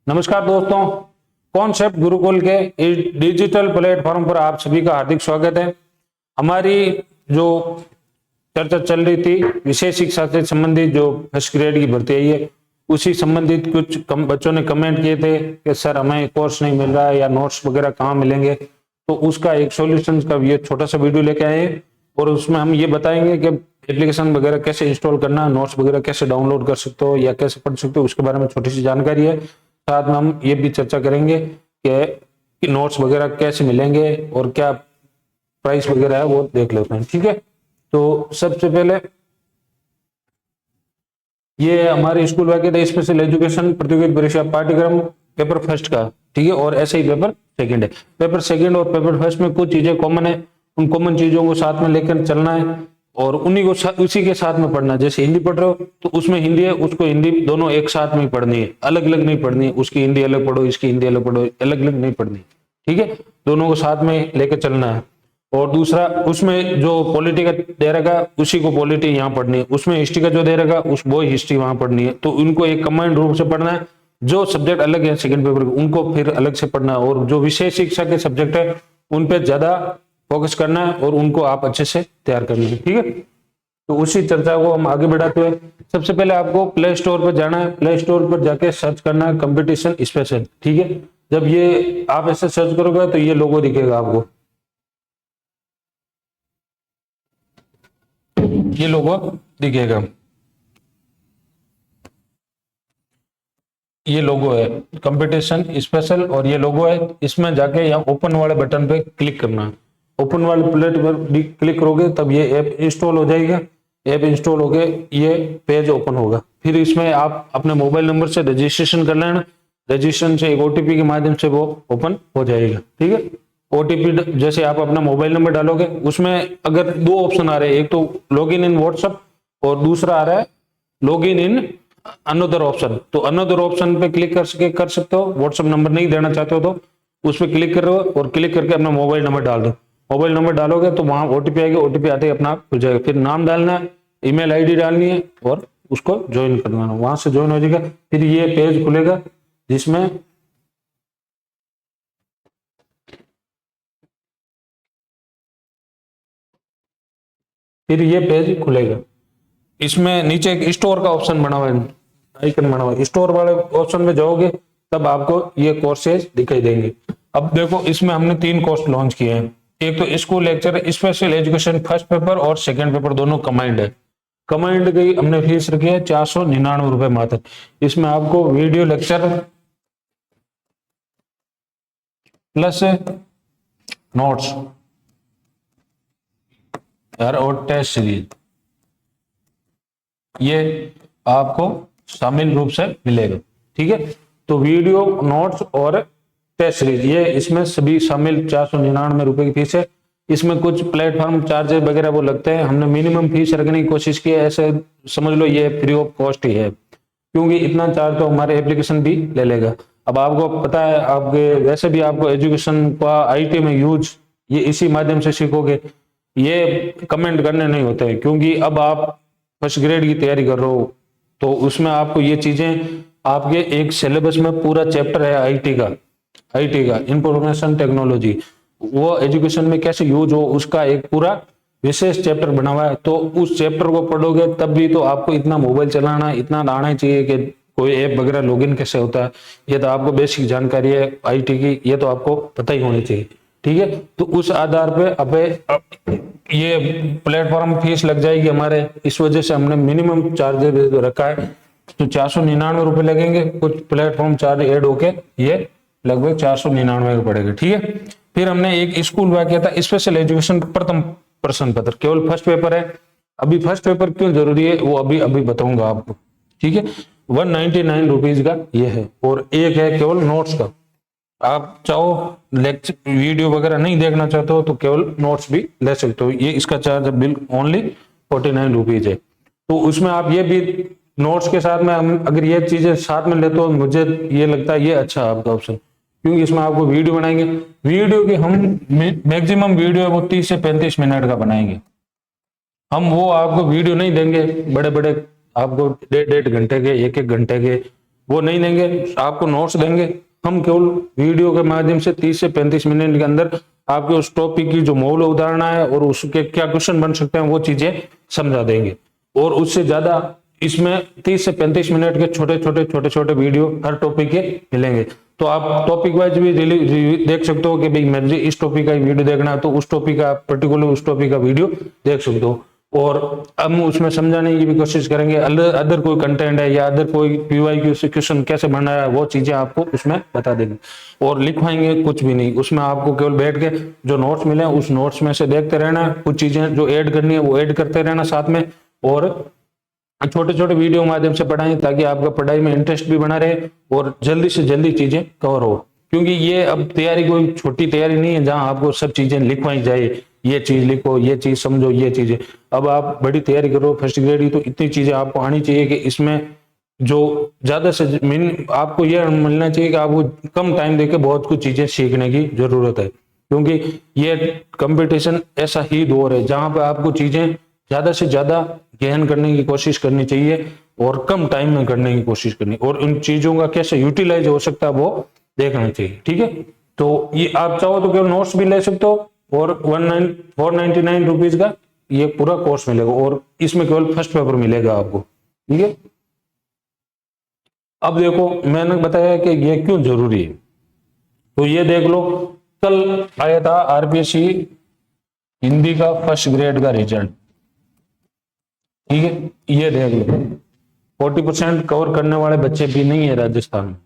नमस्कार दोस्तों, कॉन्सेप्ट गुरुकुल के इस डिजिटल प्लेटफॉर्म पर आप सभी का हार्दिक स्वागत है। हमारी जो चर्चा चल रही थी विशेष शिक्षा से संबंधित जो फर्स्ट ग्रेड की भर्ती आई है, उसी संबंधित कुछ बच्चों ने कमेंट किए थे कि सर हमें कोर्स नहीं मिल रहा है या नोट्स वगैरह कहाँ मिलेंगे। तो उसका एक सॉल्यूशन का ये छोटा सा वीडियो लेके आए हैं और उसमें हम ये बताएंगे कि एप्लीकेशन वगैरह कैसे इंस्टॉल करना, नोट्स वगैरह कैसे डाउनलोड कर सकते हो या कैसे पढ़ सकते हो, उसके बारे में छोटी सी जानकारी है। साथ में हम ये भी चर्चा करेंगे कि नोट्स वगैरह कैसे मिलेंगे और क्या प्राइस वगैरह है वो देख लेते हैं। ठीक है, तो सबसे पहले ये हमारे स्कूल वैकेट स्पेशल एजुकेशन प्रतियोगिता परीक्षा पाठ्यक्रम पेपर फर्स्ट का, ठीक है, और ऐसे ही पेपर सेकंड है। पेपर सेकंड और पेपर फर्स्ट में कुछ चीजें कॉमन है, उन कॉमन चीजों को साथ में लेकर चलना है और उन्हीं को उसी के साथ में पढ़ना है। जैसे हिंदी पढ़ रहे हो तो उसमें हिंदी है, उसको हिंदी दोनों एक साथ में ही पढ़नी है, अलग अलग नहीं पढ़नी है। उसकी हिंदी अलग पढ़ो, इसकी हिंदी अलग पढ़ो, अलग अलग नहीं पढ़नी, ठीक है, दोनों को साथ में लेकर चलना है। और दूसरा, उसमें जो पॉलिटी का दे रखा उसी को पॉलिटी यहाँ पढ़नी है, उसमें हिस्ट्री का जो दे रखा उस वो हिस्ट्री वहां पढ़नी है। तो उनको एक कमांड रूप से पढ़ना है। जो सब्जेक्ट अलग है सेकंड पेपर के, उनको फिर अलग से पढ़ना है और जो विशेष शिक्षा के सब्जेक्ट है उन पे ज्यादा फोकस करना है और उनको आप अच्छे से तैयार करना है। ठीक है, तो उसी चर्चा को हम आगे बढ़ाते हुए सबसे पहले आपको प्ले स्टोर पर जाना है। प्ले स्टोर पर जाके सर्च करना है कंपटीशन स्पेशल। ठीक है, जब ये आप ऐसे सर्च करोगे तो ये लोगो दिखेगा आपको, ये लोगो दिखेगा, ये लोगो है कंपटीशन स्पेशल और ये लोगो है। इसमें जाके यहाँ ओपन वाले बटन पे क्लिक करना है। ओपन वाले प्लेट पर क्लिक करोगे तब ये ऐप इंस्टॉल हो जाएगा। ऐप इंस्टॉल हो गए, ये पेज ओपन होगा। फिर इसमें आप अपने मोबाइल नंबर से रजिस्ट्रेशन कर लेना। रजिस्ट्रेशन से एक ओटीपी के माध्यम से वो ओपन हो जाएगा। ठीक है, ओटीपी जैसे आप अपना मोबाइल नंबर डालोगे, उसमें अगर दो ऑप्शन आ रहे हैं, एक तो लॉगिन इन व्हाट्सएप और दूसरा आ रहा है लॉगिन इन अनदर ऑप्शन। तो अनदर ऑप्शन पे क्लिक कर सकते हो। व्हाट्सएप नंबर नहीं देना चाहते हो तो उस पर क्लिक करो और क्लिक करके अपना मोबाइल नंबर डाल दो। मोबाइल नंबर डालोगे तो वहां ओटीपी आएगी, ओटीपी आते ही अपना खुल जाएगा। फिर नाम डालना है, ईमेल आईडी डालनी है और उसको ज्वाइन करना है। वहां से ज्वाइन हो जाएगा। फिर ये पेज खुलेगा जिसमें फिर ये पेज खुलेगा। इसमें नीचे एक स्टोर का ऑप्शन बना हुआ है, आइकन बना हुआ है। स्टोर वाले ऑप्शन में जाओगे तब आपको ये कोर्सेज दिखाई देंगे। अब देखो, इसमें हमने 3 कोर्स लॉन्च किए हैं। एक तो school lecture special education first paper और सेकंड पेपर दोनों कमांड है। कमांड की हमने फीस रखी है 499 रुपए मात्र। इसमें आपको वीडियो लेक्चर प्लस नोट्स और टेस्ट सीरीज ये आपको शामिल रूप से मिलेगा। ठीक है, तो वीडियो, नोट्स और टेस्ट सीरीज ये इसमें सभी शामिल 499 रुपए की फीस है। इसमें कुछ प्लेटफॉर्म चार्जेस वगैरह वो लगते हैं, हमने मिनिमम फीस रखने की कोशिश की है। ऐसे समझ लो ये फ्री ऑफ कॉस्ट ही है, क्योंकि इतना चार्ज तो हमारे एप्लीकेशन भी ले लेगा। अब आपको पता है, आपके वैसे भी आपको एजुकेशन का आईटी में यूज ये इसी माध्यम से सीखोगे। ये कमेंट करने नहीं होते हैं, क्योंकि अब आप फर्स्ट ग्रेड की तैयारी कर रहे हो तो उसमें आपको ये चीजें आपके एक सिलेबस में पूरा चैप्टर है आईटी का इंफॉर्मेशन टेक्नोलॉजी, वो एजुकेशन में कैसे यूज हो उसका एक पूरा विशेष चैप्टर बना हुआ है। तो उस चैप्टर को पढ़ोगे तब भी तो आपको इतना मोबाइल चलाना इतना आना चाहिए कि कोई ऐप वगैरह लॉगिन कैसे होता है, ये तो आपको बेसिक जानकारी है आईटी की, ये तो आपको पता ही होनी चाहिए। ठीक है, तो उस आधार पे अब ये प्लेटफॉर्म फीस लग जाएगी हमारे, इस वजह से हमने मिनिमम चार्जेस रखा है। तो 499 रुपए लगेंगे, कुछ प्लेटफॉर्म चार्ज ऐड होके ये लगभग 499 का पड़ेगा। ठीक है, फिर हमने एक स्कूल हुआ किया था स्पेशल एजुकेशन प्रथम प्रश्न पत्र, केवल फर्स्ट पेपर है। अभी फर्स्ट पेपर क्यों जरूरी है वो अभी बताऊंगा आपको। ठीक है, 199 रुपीज का ये है और एक है केवल नोट्स का। आप चाहो लेक्चर वीडियो वगैरह नहीं देखना चाहते हो तो केवल नोट्स भी ले सकते हो। ये इसका चार्ज बिल ओनली 49 रुपीज है। तो उसमें आप ये भी नोट्स के साथ में अगर ये चीजें साथ में लेते हो, मुझे ये लगता है ये अच्छा है आपका ऑप्शन, क्योंकि इसमें आपको वीडियो बनाएंगे। वीडियो की हम मैक्सिमम वीडियो वो 30 से 35 मिनट का बनाएंगे। हम वो आपको वीडियो नहीं देंगे बड़े बड़े, आपको 1.5 घंटे के 1-1 घंटे के वो नहीं देंगे, आपको नोट्स देंगे। हम केवल वीडियो के माध्यम से 30 से 35 मिनट के अंदर आपके उस टॉपिक की जो मौलिक उदाहरण है और उसके क्या क्वेश्चन बन सकते हैं वो चीजें समझा देंगे। और उससे ज्यादा इसमें 30 से 35 मिनट के छोटे छोटे वीडियो हर टॉपिक के मिलेंगे। तो आप टॉपिक वाइज भी देख सकते हो कि भाई मुझे इस टॉपिक का वीडियो देखना है तो उस टॉपिक का पर्टिकुलर उस टॉपिक का वीडियो देख सकते हो। और हम उसमें समझाने की भी कोशिश करेंगे, अदर कोई कंटेंट है या अदर कोई पीवाईक्यू से क्वेश्चन कैसे बना है वो चीजें आपको उसमें बता देंगे। और लिखवाएंगे कुछ भी नहीं, उसमें आपको केवल बैठ के जो नोट्स मिले उस नोट्स में से देखते रहना, कुछ चीजें जो ऐड करनी है वो ऐड करते रहना साथ में, और छोटे छोटे वीडियो माध्यम से पढ़ाएं ताकि आपका पढ़ाई में इंटरेस्ट भी बना रहे और जल्दी से जल्दी चीजें कवर हो। क्योंकि ये अब तैयारी कोई छोटी तैयारी नहीं है जहां आपको सब चीजें लिखवाई जाए, ये चीज लिखो, ये चीज समझो, ये चीजें। अब आप बड़ी तैयारी करो फर्स्ट ग्रेड की तो इतनी चीजें आपको आनी चाहिए कि इसमें जो ज्यादा से आपको यह मिलना चाहिए कि आपको कम टाइम देके बहुत कुछ चीजें सीखने की जरूरत है। क्योंकि ये कंपटीशन ऐसा ही दौर है जहां पर आपको चीजें ज्यादा से ज्यादा गहन करने की कोशिश करनी चाहिए और कम टाइम में करने की कोशिश करनी, और उन चीजों का कैसे यूटिलाइज हो सकता है वो देखना चाहिए। ठीक है, तो ये आप चाहो तो केवल नोट्स भी ले सकते हो और 499 रुपीज का ये पूरा कोर्स मिलेगा और इसमें केवल फर्स्ट पेपर मिलेगा आपको। ठीक है, अब देखो मैंने बताया कि ये क्यों जरूरी है, तो ये देख लो कल आया था आरपीएससी हिंदी का फर्स्ट ग्रेड का रिजल्ट। ठीक है, ये देख लो 40% कवर करने वाले बच्चे भी नहीं है राजस्थान में।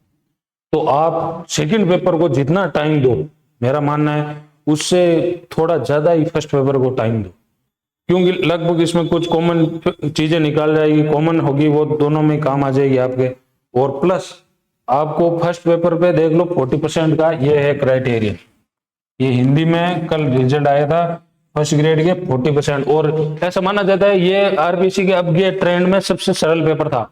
तो आप सेकंड पेपर को जितना टाइम दो, मेरा मानना है उससे थोड़ा ज्यादा ही फर्स्ट पेपर को टाइम दो, क्योंकि लगभग इसमें कुछ कॉमन चीजें निकाल जाएगी, कॉमन होगी, वो दोनों में काम आ जाएगी आपके। और प्लस आपको फर्स्ट पेपर पे देख लो 40% का ये है क्राइटेरिया। ये हिंदी में कल रिजल्ट आया था फर्स्ट ग्रेड के 40%, और ऐसा माना जाता है ये आरपीसी के अब ये ट्रेंड में सबसे सरल पेपर था,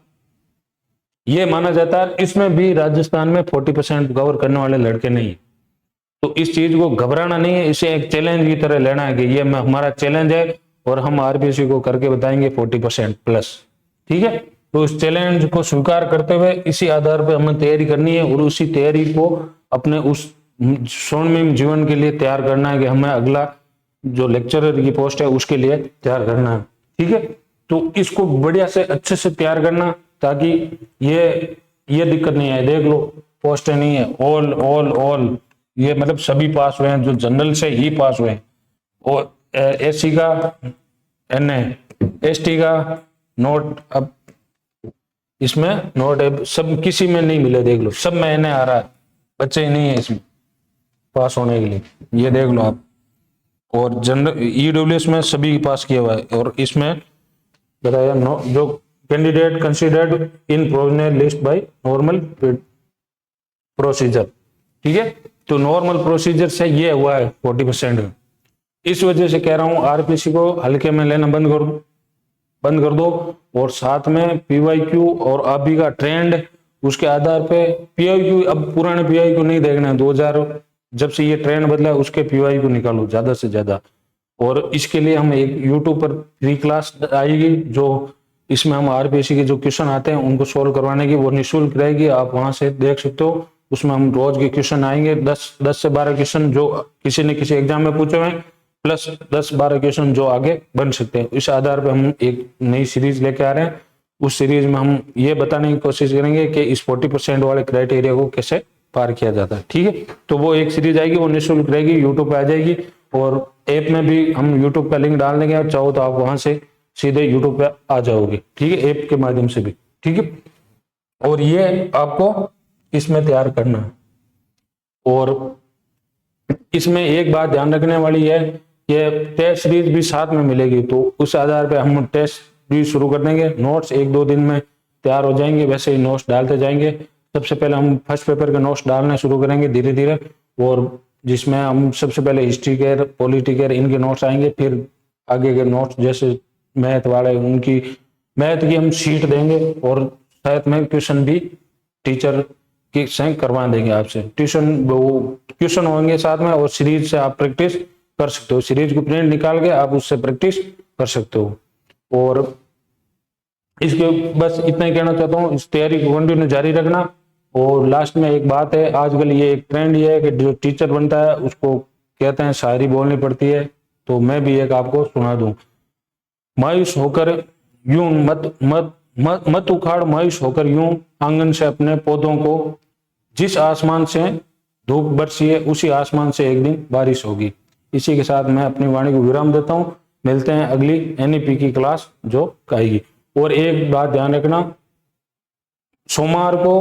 ये माना जाता है। इसमें भी राजस्थान में 40% कवर करने वाले लड़के नहीं, तो इस चीज को घबराना नहीं है, इसे एक चैलेंज की तरह लेना है कि ये हमारा चैलेंज है और हम आरपीसी को करके बताएंगे 40% प्लस। ठीक है, तो उस चैलेंज को स्वीकार करते हुए इसी आधार पर हमें तैयारी करनी है और उसी तैयारी को अपने उस स्वर्णिम जीवन के लिए तैयार करना है कि हमें अगला जो लेक्चरर की पोस्ट है उसके लिए तैयार करना है। ठीक है, तो इसको बढ़िया से अच्छे से तैयार करना ताकि ये दिक्कत नहीं है। देख लो पोस्टें नहीं है, ऑल ऑल ऑल, ये मतलब सभी पास हुए हैं जो जनरल से ही पास हुए हैं, और एससी का एनए, एसटी का नोट, अब इसमें नोट है, सब किसी में नहीं मिले, देख लो सब में एनए आ रहा है, बच्चे ही नहीं है इसमें पास होने के लिए, ये देख लो आप। और जनरल ईडब्ल्यूएस में सभी पास किया हुआ है, और इसमें बताया जो candidate considered in provisional list by normal procedure. ठीक है, तो नॉर्मल प्रोसीजर से ये हुआ है 40%। इस वजह से कह रहा हूं आरपीसी को हल्के में लेना बंद कर दो, और साथ में पीवाईक्यू और अभी का ट्रेंड उसके आधार पे पीवाईक्यू, अब पुराने पीवाईक्यू नहीं देखना है, 2000 जब से ये ट्रेंड बदला है उसके पीवाईक्यू निकालो ज्यादा से ज्यादा। और इसके लिए हम एक यूट्यूब पर फ्री क्लास आएगी जो इसमें हम आरपीएससी के जो क्वेश्चन आते हैं उनको सोल्व करवाने की, वो निःशुल्क रहेगी, आप वहां से देख सकते हो। उसमें हम रोज के क्वेश्चन आएंगे, 10 से 12 क्वेश्चन जो किसी ने किसी एग्जाम में पूछे हुए हैं, प्लस 10-12 क्वेश्चन जो आगे बन सकते हैं। इस आधार पर हम एक नई सीरीज लेके आ रहे हैं, उस सीरीज में हम ये बताने की कोशिश करेंगे कि इस 40% वाले क्राइटेरिया को कैसे पार किया जाता है। ठीक है, तो वो एक सीरीज आएगी, वो निःशुल्क रहेगी, यूट्यूब पे आ जाएगी, और ऐप में भी हम यूट्यूब का लिंक डाल देंगे, चाहो तो आप वहां से सीधे यूट्यूब पे आ जाओगे। ठीक है, ऐप के माध्यम से भी। ठीक है, और ये आपको इसमें तैयार करना है। और इसमें एक बात ध्यान रखने वाली है कि टेस्ट सीरीज भी साथ में मिलेगी, तो उस आधार पे हम टेस्ट भी शुरू कर देंगे। नोट्स 1-2 दिन में तैयार हो जाएंगे, वैसे ही नोट्स डालते जाएंगे। सबसे पहले हम फर्स्ट पेपर के नोट्स डालना शुरू करेंगे धीरे धीरे, और जिसमें हम सबसे पहले हिस्ट्री केयर, पॉलिटी केयर, इनके नोट्स आएंगे, फिर आगे के नोट्स जैसे मैथ वाले, उनकी मैथ की हम शीट देंगे, और साथ में क्वेश्चन भी टीचर के संग करवा देंगे आपसे। ट्यूशन वो क्वेश्चन होंगे साथ में, और सीरीज से आप प्रैक्टिस कर सकते हो, सीरीज को प्रिंट निकाल के आप उससे प्रैक्टिस कर सकते हो। और इसके बस इतना ही कहना चाहता हूँ, इस तैयारी को कंटिन्यू जारी रखना। और लास्ट में एक बात है, आजकल ये एक ट्रेंड ये है कि जो टीचर बनता है उसको कहते हैं शायरी बोलनी पड़ती है, तो मैं भी एक आपको सुना दूं। मायूस होकर यूं मत उखाड़, मायूस होकर यूं आंगन से अपने पौधों को, जिस आसमान से धूप बरसी है उसी आसमान से एक दिन बारिश होगी। इसी के साथ मैं अपनी वाणी को विराम देता हूं। मिलते हैं अगली एनईपी की क्लास जो आएगी। और एक बात ध्यान रखना, सोमवार को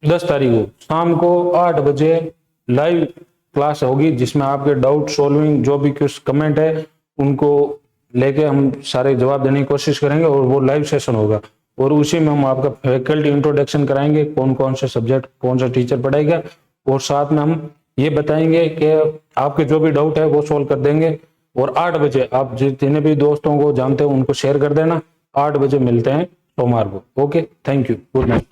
10 तारीख को शाम को 8 बजे लाइव क्लास होगी, जिसमें आपके डाउट सॉल्विंग जो भी कुछ कमेंट है उनको लेके हम सारे जवाब देने की कोशिश करेंगे, और वो लाइव सेशन होगा। और उसी में हम आपका फैकल्टी इंट्रोडक्शन कराएंगे, कौन कौन से सब्जेक्ट कौन सा टीचर पढ़ाएगा, और साथ में हम ये बताएंगे कि आपके जो भी डाउट है वो सॉल्व कर देंगे। और 8 बजे आप जितने भी दोस्तों को जानते हो उनको शेयर कर देना। 8 बजे मिलते हैं सोमवार को। Okay, thank you, good night.